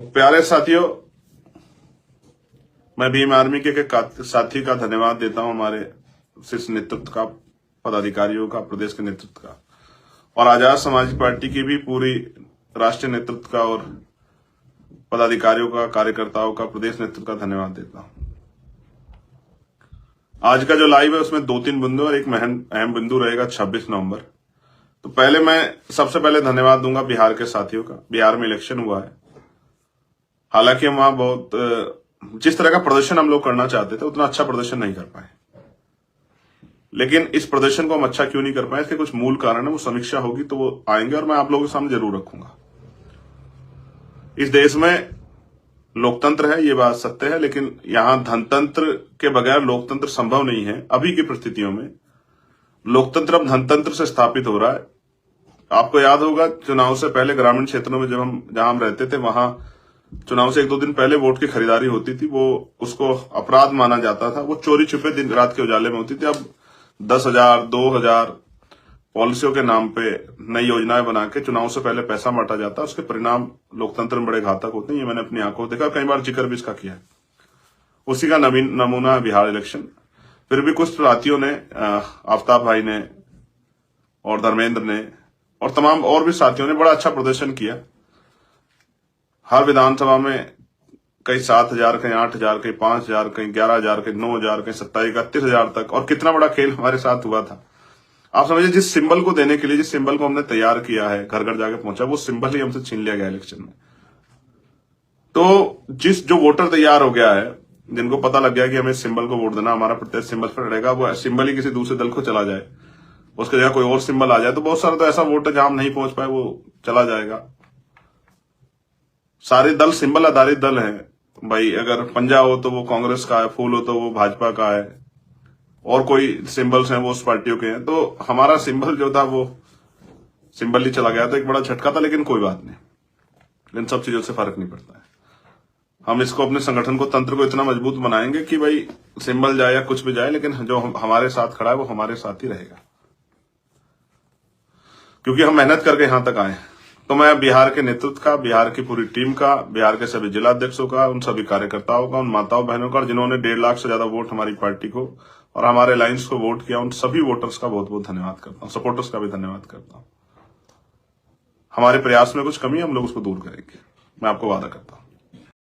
प्यारे साथियों, मैं भीम आर्मी के साथी का धन्यवाद देता हूं, हमारे शीर्ष नेतृत्व का, पदाधिकारियों का, प्रदेश के नेतृत्व का, और आजाद समाज पार्टी की भी पूरी राष्ट्रीय नेतृत्व का और पदाधिकारियों का, कार्यकर्ताओं का, प्रदेश नेतृत्व का धन्यवाद देता हूं। आज का जो लाइव है उसमें 2-3 बिंदु और एक अहम बिंदु रहेगा 26 नवंबर। तो पहले मैं सबसे पहले धन्यवाद दूंगा बिहार के साथियों का। बिहार में इलेक्शन हुआ है, हालांकि हम वहां बहुत जिस तरह का प्रदर्शन हम लोग करना चाहते थे उतना अच्छा प्रदर्शन नहीं कर पाए, लेकिन इस प्रदर्शन को हम अच्छा क्यों नहीं कर पाए, इसके कुछ मूल कारण है। वो समीक्षा होगी तो वो आएंगे और मैं आप लोगों के सामने जरूर रखूंगा। इस देश में लोकतंत्र है, ये बात सत्य है, लेकिन यहां धनतंत्र के बगैर लोकतंत्र संभव नहीं है। अभी की परिस्थितियों में लोकतंत्र अब धनतंत्र से स्थापित हो रहा है। आपको याद होगा चुनाव से पहले ग्रामीण क्षेत्रों में जहां हम रहते थे, वहां चुनाव से 1-2 दिन पहले वोट की खरीदारी होती थी, वो उसको अपराध माना जाता था। वो चोरी छुपे दिन रात के उजाले में होती थी। अब 10,000 2,000 पॉलिसियों के नाम पे नई योजनाएं बना के चुनाव से पहले पैसा बांटा जाता है। उसके परिणाम लोकतंत्र में बड़े घातक होते हैं। ये मैंने अपनी आंखों देखा, कई बार जिक्र भी इसका किया है। उसी का नमूना है बिहार इलेक्शन। फिर भी कुछ साथियों ने, आफ्ताब भाई ने और धर्मेंद्र ने और तमाम और भी साथियों ने बड़ा अच्छा प्रदर्शन किया। हर विधानसभा में कई 7,000, कहीं 8,000, कहीं 5,000, कहीं 11,000, कहीं 9,000, कहीं 27,000-31,000 तक, और कितना बड़ा खेल हमारे साथ हुआ था। आप समझिए, जिस सिंबल को देने के लिए, जिस सिंबल को हमने तैयार किया है, घर घर जाके पहुंचा, वो सिंबल ही हमसे छीन लिया गया इलेक्शन में। तो जो वोटर तैयार हो गया है, जिनको पता लग गया कि हमें सिंबल को वोट देना, हमारा प्रत्येक सिंबल पर रहेगा, वो सिंबल ही किसी दूसरे दल को चला जाए, उसके जगह कोई और सिंबल आ जाए, तो बहुत सारा तो ऐसा वोट है जहां हम नहीं पहुंच पाए, वो चला जाएगा। सारे दल सिंबल आधारित दल हैं भाई। अगर पंजा हो तो वो कांग्रेस का है, फूल हो तो वो भाजपा का है, और कोई सिंबल्स हैं वो उस पार्टियों के हैं। तो हमारा सिंबल जो था वो सिंबल ही चला गया, तो एक बड़ा झटका था, लेकिन कोई बात नहीं। इन सब चीजों से फर्क नहीं पड़ता है। हम इसको, अपने संगठन को, तंत्र को इतना मजबूत बनाएंगे कि भाई सिंबल जाए या कुछ भी जाए, लेकिन जो हमारे साथ खड़ा है वो हमारे साथ ही रहेगा, क्योंकि हम मेहनत करके यहां तक आए हैं। तो मैं बिहार के नेतृत्व का, बिहार की पूरी टीम का, बिहार के सभी जिला अध्यक्षों का, उन सभी कार्यकर्ताओं का, उन माताओं बहनों का, जिन्होंने 1.5 लाख से ज्यादा वोट हमारी पार्टी को और हमारे अलायंस को वोट किया, उन सभी वोटर्स का बहुत बहुत धन्यवाद करता हूं। सपोर्टर्स का भी धन्यवाद करता हूं। हमारे प्रयास में कुछ कमी है, हम लोग उसको दूर करेंगे, मैं आपको वादा करता हूं।